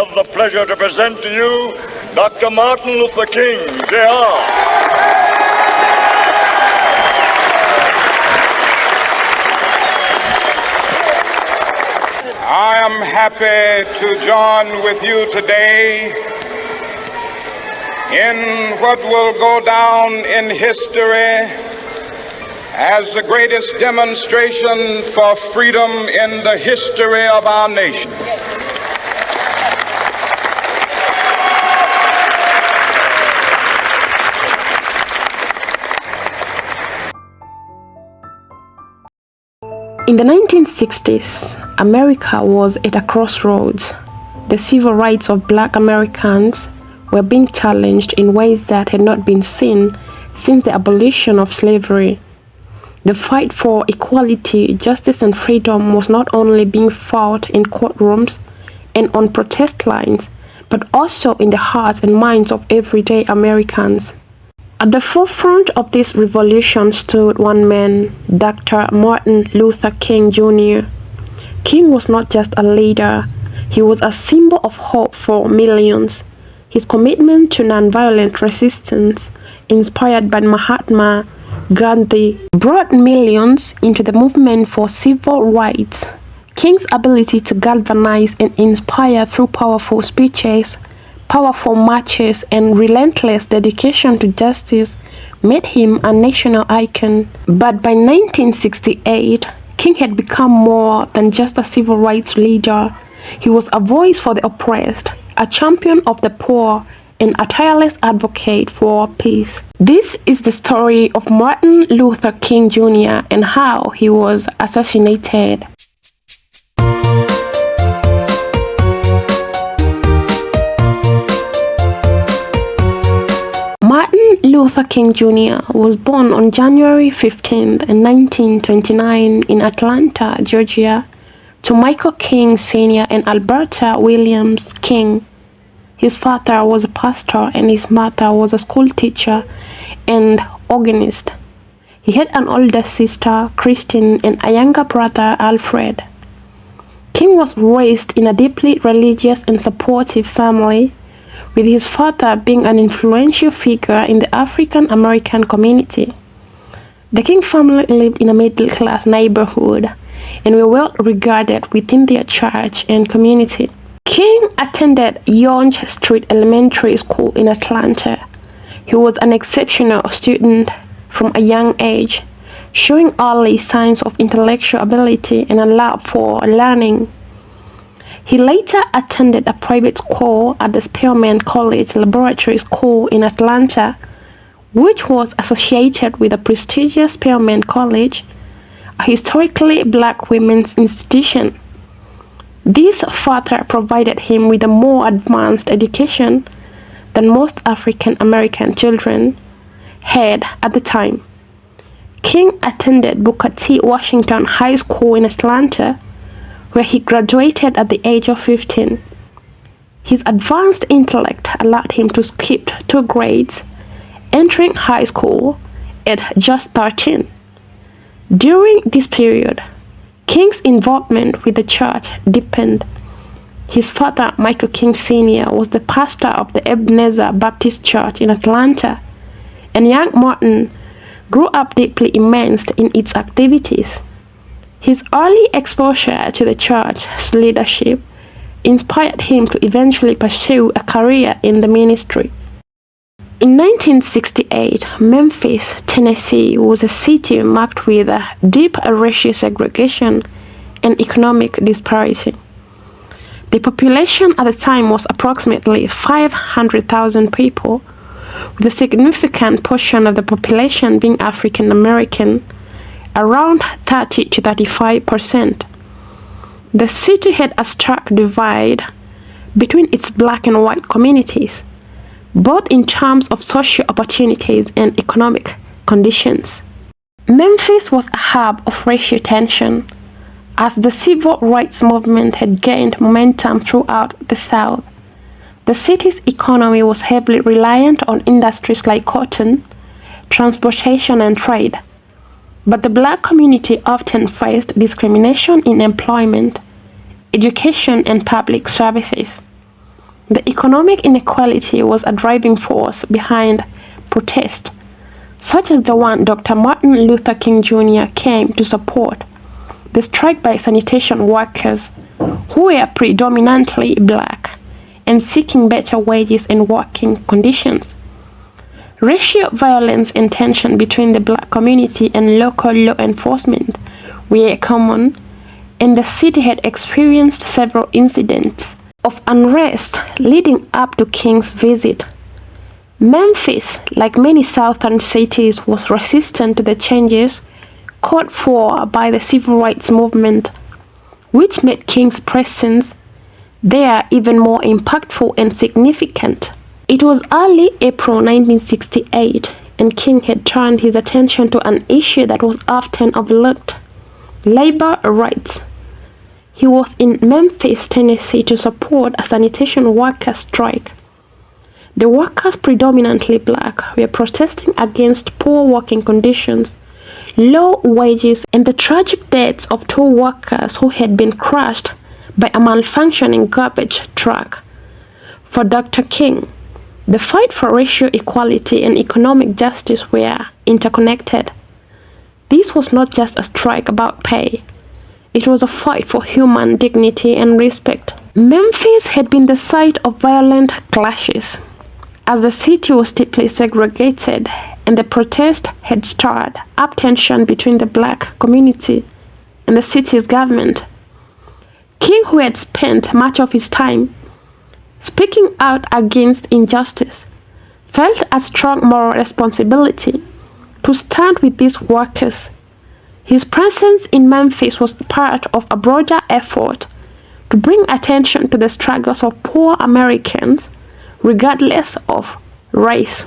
have the pleasure to present to you Dr. Martin Luther King, Jr. I am happy to join with you today in what will go down in history as the greatest demonstration for freedom in the history of our nation. In the 1960s, America was at a crossroads. The civil rights of Black Americans were being challenged in ways that had not been seen since the abolition of slavery. The fight for equality, justice, and freedom was not only being fought in courtrooms and on protest lines, but also in the hearts and minds of everyday Americans. At the forefront of this revolution stood one man, Dr. Martin Luther King Jr. King was not just a leader, he was a symbol of hope for millions. His commitment to nonviolent resistance, inspired by Mahatma Gandhi, brought millions into the movement for civil rights. King's ability to galvanize and inspire through powerful speeches, powerful marches, and relentless dedication to justice made him a national icon. But by 1968, King had become more than just a civil rights leader. He was a voice for the oppressed, a champion of the poor, and a tireless advocate for peace. This is the story of Martin Luther King Jr. and how he was assassinated. Martin Luther King Jr. was born on January 15, 1929 in Atlanta, Georgia, to Michael King Sr. and Alberta Williams King. His father was a pastor and his mother was a school teacher and organist. He had an older sister, Christine, and a younger brother, Alfred. King was raised in a deeply religious and supportive family, with his father being an influential figure in the African American community. The King family lived in a middle-class neighborhood and were well regarded within their church and community. King attended Yonge Street Elementary School in Atlanta. He was an exceptional student from a young age, showing early signs of intellectual ability and a love for learning. He later attended a private school at the Spearman College Laboratory School in Atlanta, which was associated with the prestigious Spearman College, a historically Black women's institution. This further provided him with a more advanced education than most African American children had at the time. King attended Booker T. Washington High School in Atlanta, where he graduated at the age of 15. His advanced intellect allowed him to skip 2 grades, entering high school at just 13. During this period, King's involvement with the church deepened. His father, Michael King Sr., was the pastor of the Ebenezer Baptist Church in Atlanta, and young Martin grew up deeply immersed in its activities. His early exposure to the church's leadership inspired him to eventually pursue a career in the ministry. In 1968, Memphis, Tennessee was a city marked with deep racial segregation and economic disparity. The population at the time was approximately 500,000 people, with a significant portion of the population being African American, around 30 to 35%. The city had a stark divide between its Black and white communities, both in terms of social opportunities and economic conditions. Memphis was a hub of racial tension, as the civil rights movement had gained momentum throughout the South. The city's economy was heavily reliant on industries like cotton, transportation, and trade. But the Black community often faced discrimination in employment, education, and public services. The economic inequality was a driving force behind protests, such as the one Dr. Martin Luther King Jr. came to support, the strike by sanitation workers who were predominantly black and seeking better wages and working conditions. Racial violence and tension between the black community and local law enforcement were common, and the city had experienced several incidents of unrest leading up to King's visit. Memphis, like many southern cities, was resistant to the changes called for by the civil rights movement, which made King's presence there even more impactful and significant. It was early April 1968, and King had turned his attention to an issue that was often overlooked: labor rights. He was in Memphis, Tennessee to support a sanitation workers' strike. The workers, predominantly black, were protesting against poor working conditions, low wages, and the tragic deaths of two workers who had been crushed by a malfunctioning garbage truck. For Dr. King, the fight for racial equality and economic justice were interconnected. This was not just a strike about pay. It was a fight for human dignity and respect. Memphis had been the site of violent clashes, as the city was deeply segregated, and the protest had stirred up tension between the black community and the city's government. King, who had spent much of his time speaking out against injustice, felt a strong moral responsibility to stand with these workers. His presence in Memphis was part of a broader effort to bring attention to the struggles of poor Americans, regardless of race.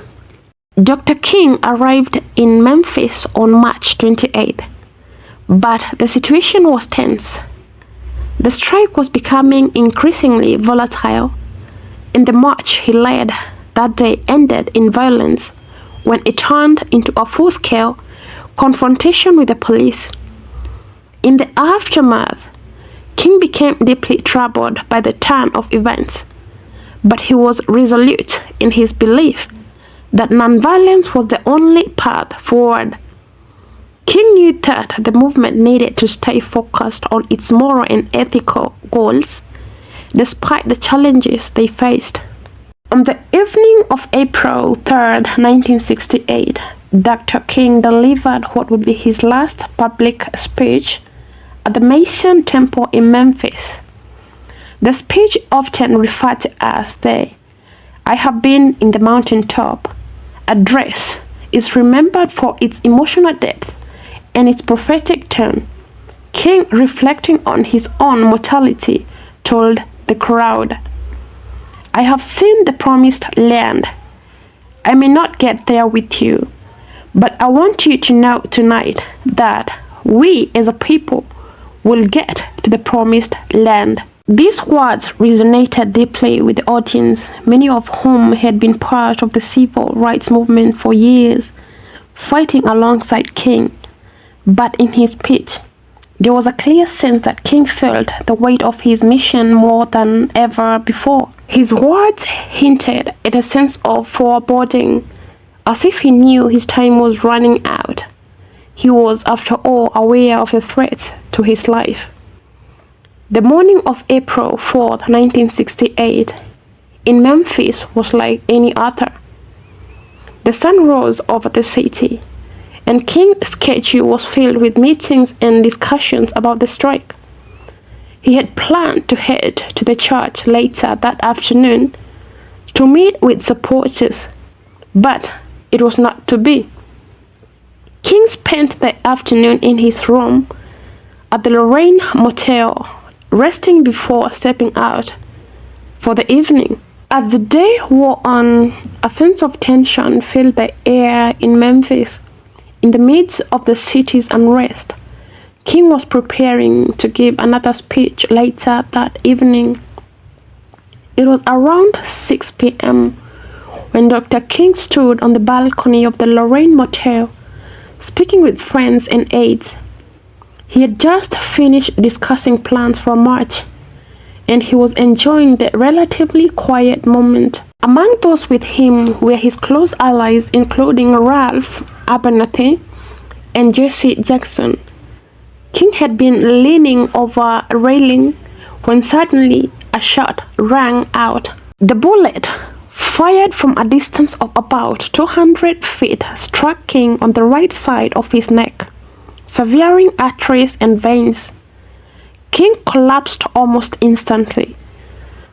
Dr. King arrived in Memphis on March 28th, but the situation was tense. The strike was becoming increasingly volatile, and the march he led that day ended in violence when it turned into a full-scale confrontation with the police. In the aftermath, King became deeply troubled by the turn of events, but he was resolute in his belief that nonviolence was the only path forward. King knew that the movement needed to stay focused on its moral and ethical goals, despite the challenges they faced. On the evening of April 3rd, 1968, Dr. King delivered what would be his last public speech at the Mason Temple in Memphis. The speech, often referred to as the "I Have Been in the Mountaintop" address, is remembered for its emotional depth and its prophetic tone. King, reflecting on his own mortality, told the crowd, "I have seen the promised land. I may not get there with you, but I want you to know tonight that we as a people will get to the promised land." These words resonated deeply with the audience, many of whom had been part of the civil rights movement for years, fighting alongside King. But in his speech, there was a clear sense that King felt the weight of his mission more than ever before. His words hinted at a sense of foreboding, as if he knew his time was running out. He was, after all, aware of the threats to his life. The morning of April 4th, 1968, in Memphis was like any other. The sun rose over the city, and King's schedule was filled with meetings and discussions about the strike. He had planned to head to the church later that afternoon to meet with supporters, but it was not to be. King spent the afternoon in his room at the Lorraine Motel, resting before stepping out for the evening. As the day wore on, a sense of tension filled the air in Memphis. In the midst of the city's unrest, King was preparing to give another speech later that evening. It was around 6 p.m. when Dr. King stood on the balcony of the Lorraine Motel, speaking with friends and aides. He had just finished discussing plans for a march, and he was enjoying the relatively quiet moment. Among those with him were his close allies, including Ralph Abernathy and Jesse Jackson. King had been leaning over a railing when suddenly a shot rang out. The bullet, fired from a distance of about 200 feet, struck King on the right side of his neck, severing arteries and veins. King collapsed almost instantly,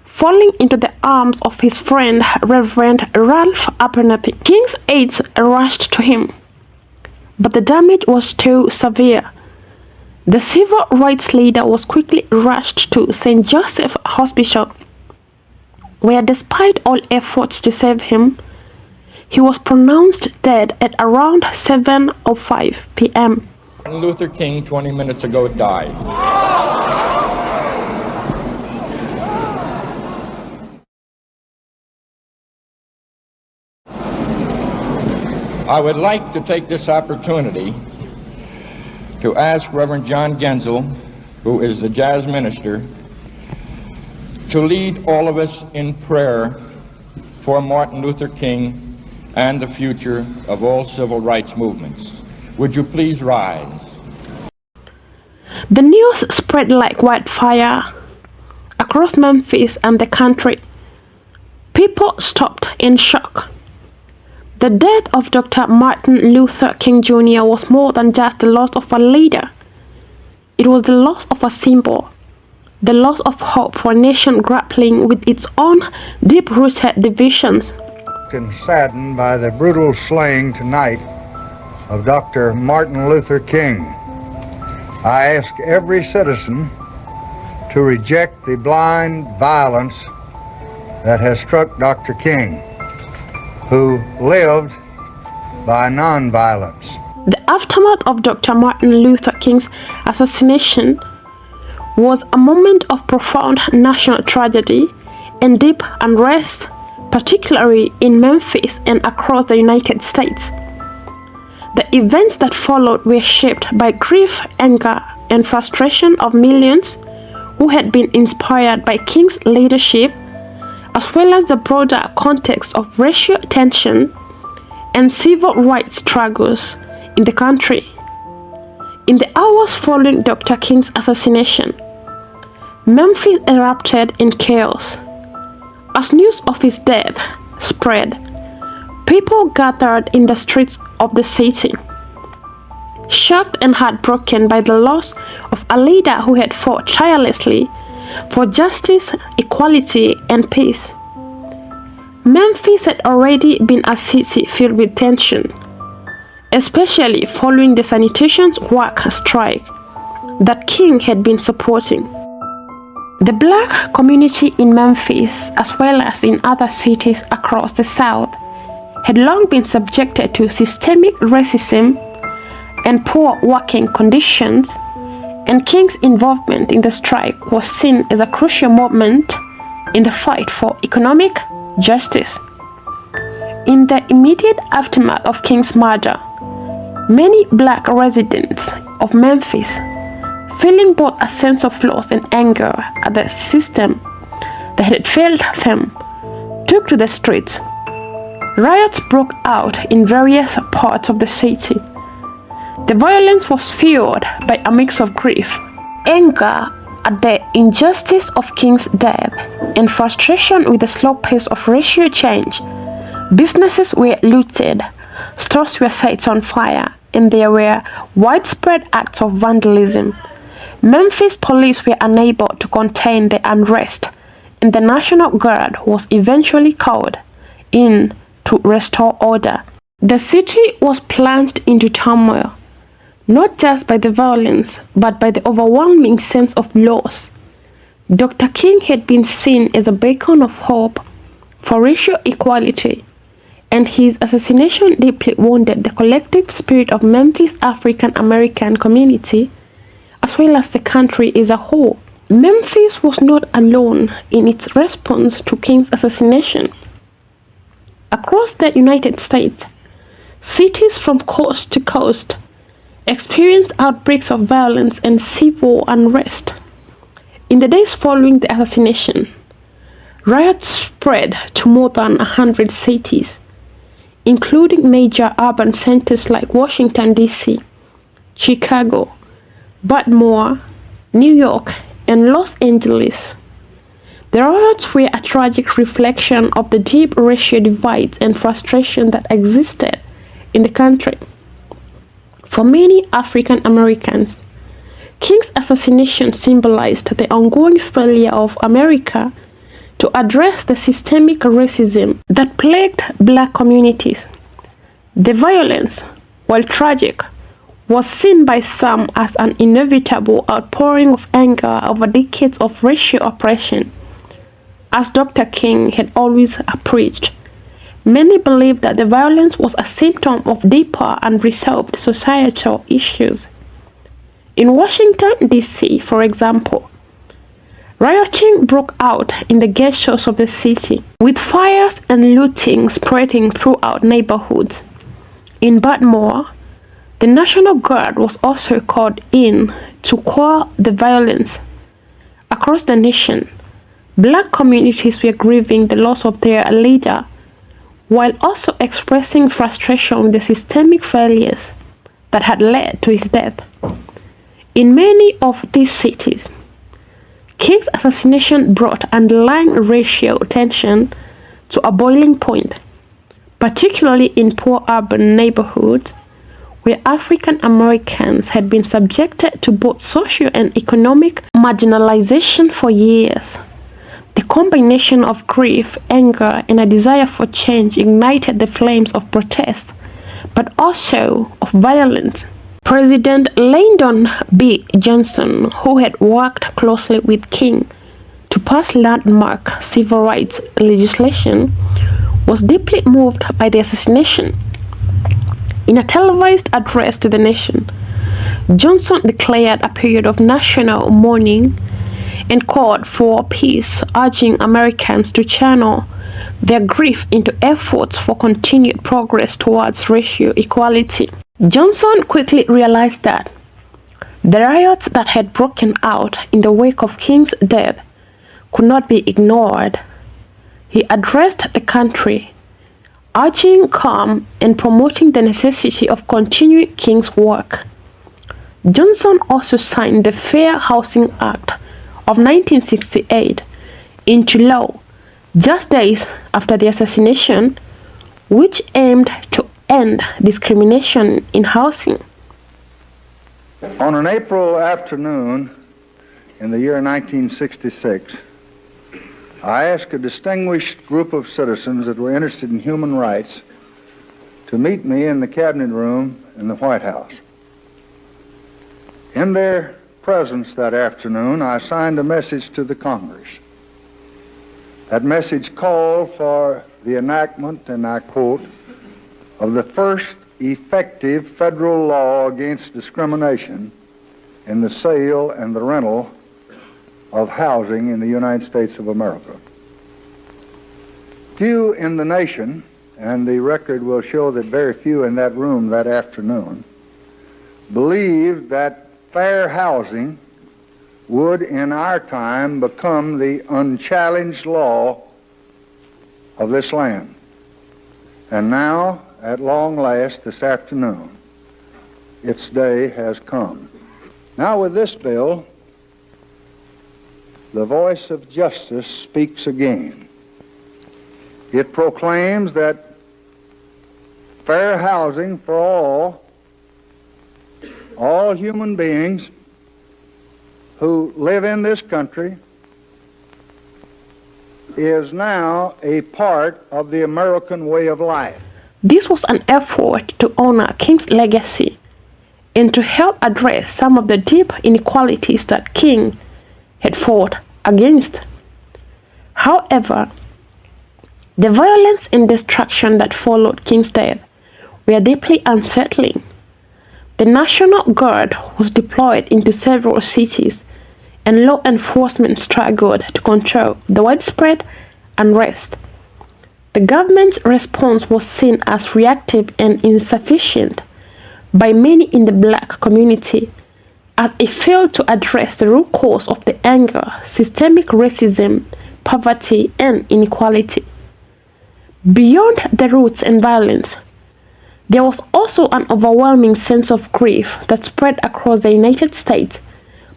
falling into the arms of his friend Reverend Ralph Abernathy. King's aides rushed to him, but the damage was too severe. The civil rights leader was quickly rushed to St. Joseph Hospital, where despite all efforts to save him, he was pronounced dead at around 7:05 p.m. Martin Luther King 20 minutes ago died. I would like to take this opportunity to ask Reverend John Genzel, who is the jazz minister, to lead all of us in prayer for Martin Luther King and the future of all civil rights movements. Would you please rise? The news spread like wildfire across Memphis and the country. People stopped in shock. The death of Dr. Martin Luther King Jr. was more than just the loss of a leader. It was the loss of a symbol, the loss of hope for a nation grappling with its own deep-rooted divisions. And saddened by the brutal slaying tonight of Dr. Martin Luther King. I ask every citizen to reject the blind violence that has struck Dr. King, who lived by nonviolence. The aftermath of Dr. Martin Luther King's assassination was a moment of profound national tragedy and deep unrest, particularly in Memphis and across the United States. The events that followed were shaped by grief, anger, and frustration of millions who had been inspired by King's leadership, as well as the broader context of racial tension and civil rights struggles in the country. In the hours following Dr. King's assassination, Memphis erupted in chaos. As news of his death spread, people gathered in the streets of the city, shocked and heartbroken by the loss of a leader who had fought tirelessly for justice, equality, and peace. Memphis had already been a city filled with tension, especially following the sanitation worker strike that King had been supporting. The black community in Memphis, as well as in other cities across the South, had long been subjected to systemic racism and poor working conditions, and King's involvement in the strike was seen as a crucial moment in the fight for economic justice. In the immediate aftermath of King's murder, many black residents of Memphis, feeling both a sense of loss and anger at the system that had failed them, took to the streets. Riots broke out in various parts of the city. The violence was fueled by a mix of grief, anger at the injustice of King's death, and frustration with the slow pace of racial change. Businesses were looted, stores were set on fire, and there were widespread acts of vandalism. Memphis police were unable to contain the unrest, and the National Guard was eventually called in to restore order. The city was plunged into turmoil, not just by the violence, but by the overwhelming sense of loss. Dr. King had been seen as a beacon of hope for racial equality, and his assassination deeply wounded the collective spirit of Memphis' African American community, as well as the country as a whole. Memphis was not alone in its response to King's assassination. Across the United States, cities from coast to coast experienced outbreaks of violence and civil unrest. In the days following the assassination, riots spread to more than 100 cities, including major urban centers like Washington, D.C., Chicago, Baltimore, New York, and Los Angeles. The riots were a tragic reflection of the deep racial divides and frustration that existed in the country. For many African Americans, King's assassination symbolized the ongoing failure of America to address the systemic racism that plagued black communities. The violence, while tragic, was seen by some as an inevitable outpouring of anger over decades of racial oppression. As Dr. King had always preached, many believed that the violence was a symptom of deeper unresolved societal issues. In Washington, D.C., for example, rioting broke out in the ghettos of the city, with fires and looting spreading throughout neighborhoods. In Baltimore, the National Guard was also called in to quell the violence. Across the nation, black communities were grieving the loss of their leader, while also expressing frustration with the systemic failures that had led to his death. In many of these cities, King's assassination brought underlying racial tension to a boiling point, particularly in poor urban neighborhoods where African Americans had been subjected to both social and economic marginalization for years. The combination of grief, anger, and a desire for change ignited the flames of protest, but also of violence. President Lyndon B. Johnson, who had worked closely with King to pass landmark civil rights legislation, was deeply moved by the assassination. In a televised address to the nation, Johnson declared a period of national mourning and called for peace, urging Americans to channel their grief into efforts for continued progress towards racial equality. Johnson quickly realized that the riots that had broken out in the wake of King's death could not be ignored. He addressed the country, urging calm and promoting the necessity of continuing King's work. Johnson also signed the Fair Housing Act of 1968 into law just days after the assassination, which aimed to end discrimination in housing. On an April afternoon in the year 1966, I asked a distinguished group of citizens that were interested in human rights to meet me in the cabinet room in the White House. In their presence that afternoon, I signed a message to the Congress. That message called for the enactment, and I quote, of the first effective federal law against discrimination in the sale and the rental of housing in the United States of America. Few in the nation, and the record will show that very few in that room that afternoon, believed that fair housing would in our time become the unchallenged law of this land. And now, at long last, this afternoon, its day has come. Now with this bill, the voice of justice speaks again. It proclaims that fair housing for all human beings who live in this country is now a part of the American way of life. This was an effort to honor King's legacy and to help address some of the deep inequalities that King had fought against. However, the violence and destruction that followed King's death were deeply unsettling. The National Guard was deployed into several cities, and law enforcement struggled to control the widespread unrest. The government's response was seen as reactive and insufficient by many in the black community, as it failed to address the root cause of the anger, systemic racism, poverty, and inequality. Beyond the roots and violence, there was also an overwhelming sense of grief that spread across the United States,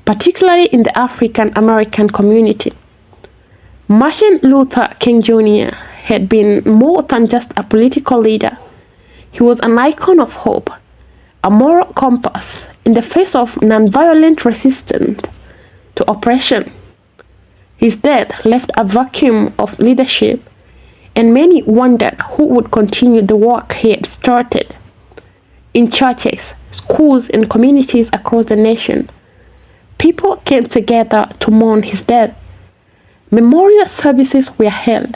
particularly in the African American community. Martin Luther King Jr. had been more than just a political leader. He was an icon of hope, a moral compass in the face of nonviolent resistance to oppression. His death left a vacuum of leadership, and many wondered who would continue the work he had started. In churches, schools, and communities across the nation, people came together to mourn his death. Memorial services were held,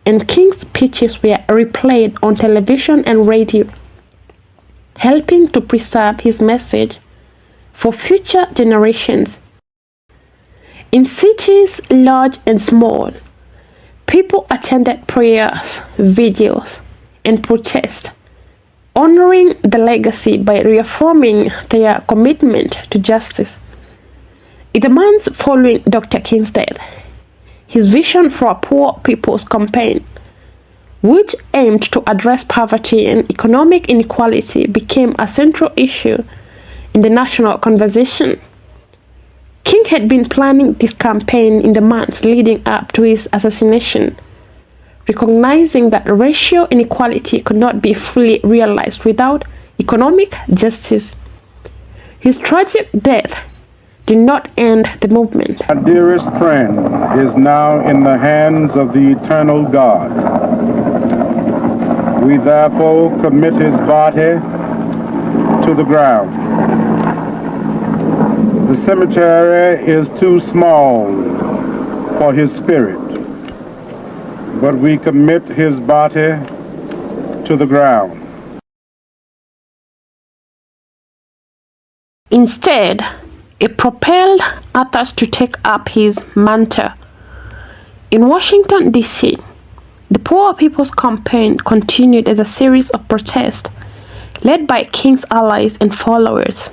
and King's speeches were replayed on television and radio, helping to preserve his message for future generations. In cities large and small, people attended prayers, vigils, and protests, honoring the legacy by reaffirming their commitment to justice. In the months following Dr. King's death, his vision for a poor people's campaign, which aimed to address poverty and economic inequality, became a central issue in the national conversation. King had been planning this campaign in the months leading up to his assassination, recognizing that racial inequality could not be fully realized without economic justice. His tragic death did not end the movement. Our dearest friend is now in the hands of the eternal God. We therefore commit his body to the ground. The cemetery is too small for his spirit, but we commit his body to the ground. Instead, it propelled others to take up his mantle. In Washington, D.C., the Poor People's Campaign continued as a series of protests led by King's allies and followers.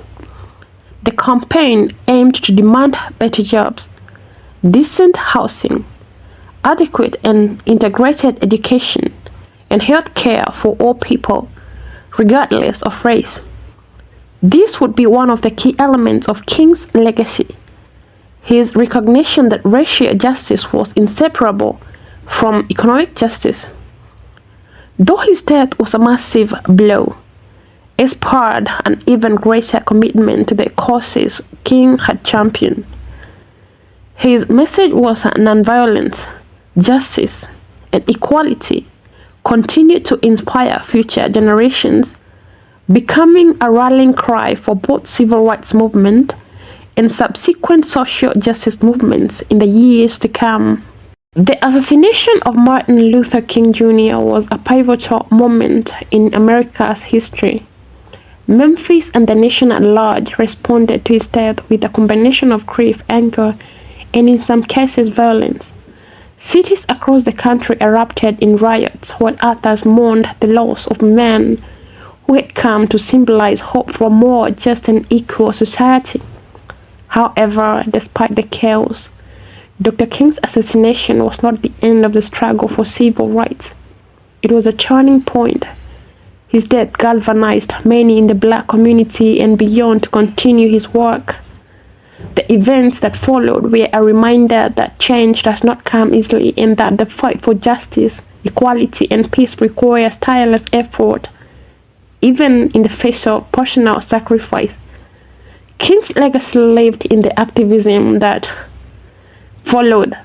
The campaign aimed to demand better jobs, decent housing, adequate and integrated education, and health care for all people, regardless of race. This would be one of the key elements of King's legacy, his recognition that racial justice was inseparable from economic justice. Though his death was a massive blow, it spurred an even greater commitment to the causes King had championed. His message was nonviolence, justice, and equality continued to inspire future generations, becoming a rallying cry for both civil rights movement and subsequent social justice movements in the years to come. The assassination of Martin Luther King Jr. was a pivotal moment in America's history. Memphis and the nation at large responded to his death with a combination of grief, anger, and in some cases violence. Cities across the country erupted in riots, while others mourned the loss of men who had come to symbolize hope for a more just and equal society. However, despite the chaos, Dr. King's assassination was not the end of the struggle for civil rights. It was a turning point. His death galvanized many in the Black community and beyond to continue his work. The events that followed were a reminder that change does not come easily and that the fight for justice, equality, and peace requires tireless effort, even in the face of personal sacrifice. King's legacy lived in the activism that followed,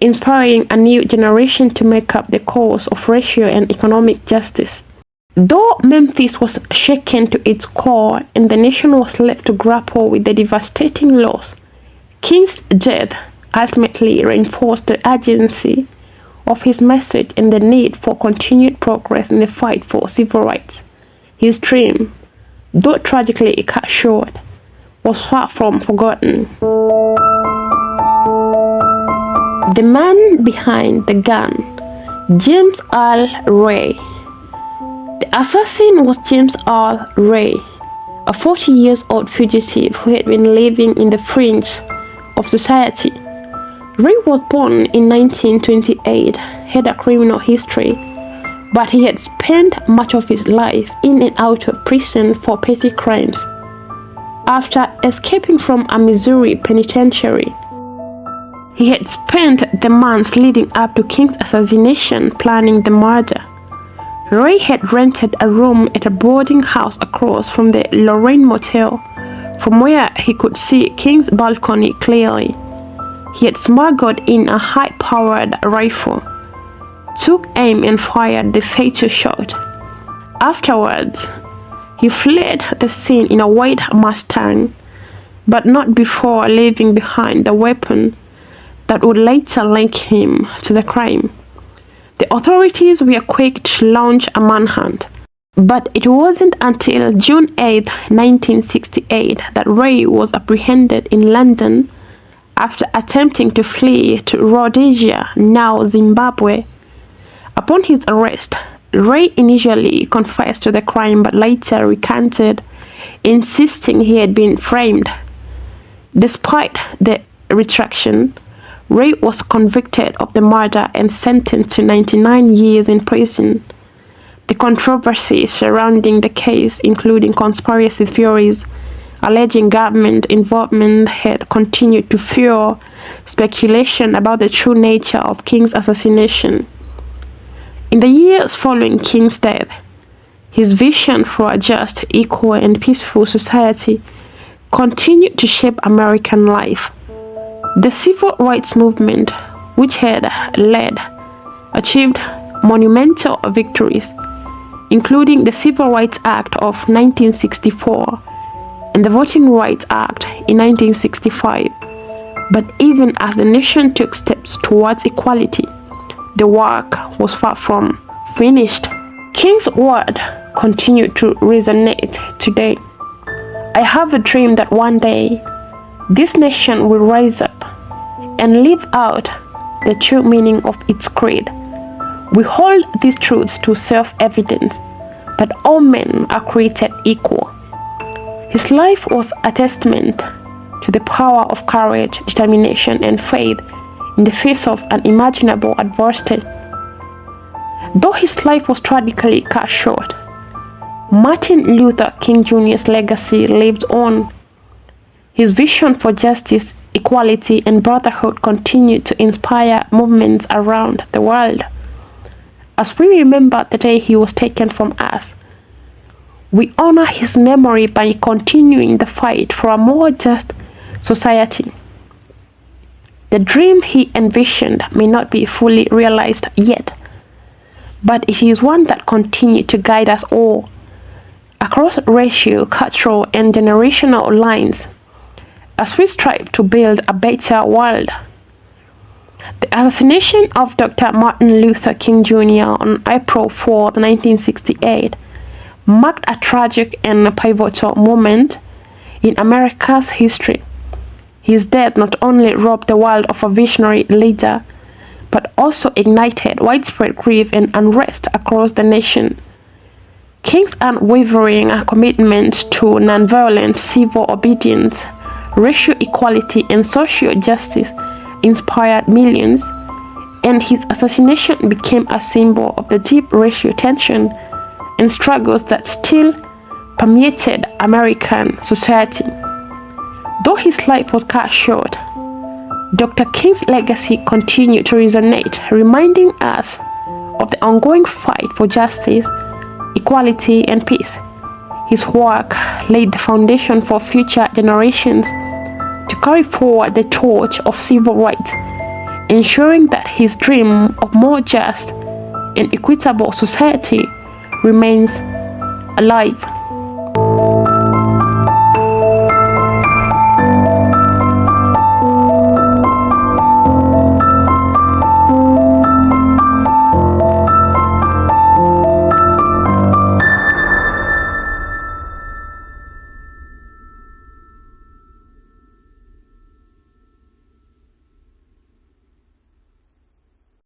inspiring a new generation to make up the cause of racial and economic justice. Though Memphis was shaken to its core and the nation was left to grapple with the devastating loss, King's death ultimately reinforced the urgency of his message and the need for continued progress in the fight for civil rights. His dream, though tragically cut short, was far from forgotten. The man behind the gun, James Earl Ray. The assassin was James Earl Ray, a 40-year-old fugitive who had been living in the fringe of society. Ray was born in 1928, had a criminal history, but he had spent much of his life in and out of prison for petty crimes. After escaping from a Missouri penitentiary, he had spent the months leading up to King's assassination planning the murder. Ray had rented a room at a boarding house across from the Lorraine Motel, from where he could see King's balcony clearly. He had smuggled in a high-powered rifle, took aim and fired the fatal shot. Afterwards, he fled the scene in a white Mustang, but not before leaving behind the weapon that would later link him to the crime. The authorities were quick to launch a manhunt, but it wasn't until June 8, 1968 that Ray was apprehended in London after attempting to flee to Rhodesia, now Zimbabwe. Upon his arrest, Ray initially confessed to the crime but later recanted, insisting he had been framed. Despite the retraction, Ray was convicted of the murder and sentenced to 99 years in prison. The controversy surrounding the case, including conspiracy theories alleging government involvement, had continued to fuel speculation about the true nature of King's assassination. In the years following King's death, his vision for a just, equal, and peaceful society continued to shape American life. The civil rights movement, which had led, achieved monumental victories, including the Civil Rights Act of 1964 and the Voting Rights Act in 1965. But even as the nation took steps towards equality, the work was far from finished. King's word continued to resonate today. I have a dream that one day this nation will rise up and live out the true meaning of its creed. We hold these truths to self-evidence that all men are created equal. His life was a testament to the power of courage, determination, and faith in the face of unimaginable adversity. Though his life was tragically cut short, Martin Luther King Jr.'s legacy lives on. His vision for justice, equality, and brotherhood continued to inspire movements around the world. As we remember the day he was taken from us, we honor his memory by continuing the fight for a more just society. The dream he envisioned may not be fully realized yet, but it is one that continues to guide us all across racial, cultural, and generational lines as we strive to build a better world. The assassination of Dr. Martin Luther King Jr. on April 4, 1968 marked a tragic and pivotal moment in America's history. His death not only robbed the world of a visionary leader, but also ignited widespread grief and unrest across the nation. King's unwavering commitment to nonviolent civil obedience, racial equality, and social justice inspired millions, and his assassination became a symbol of the deep racial tension and struggles that still permeated American society. Though his life was cut short, Dr. King's legacy continued to resonate, reminding us of the ongoing fight for justice, equality, and peace. His work laid the foundation for future generations to carry forward the torch of civil rights, ensuring that his dream of more just and equitable society remains alive.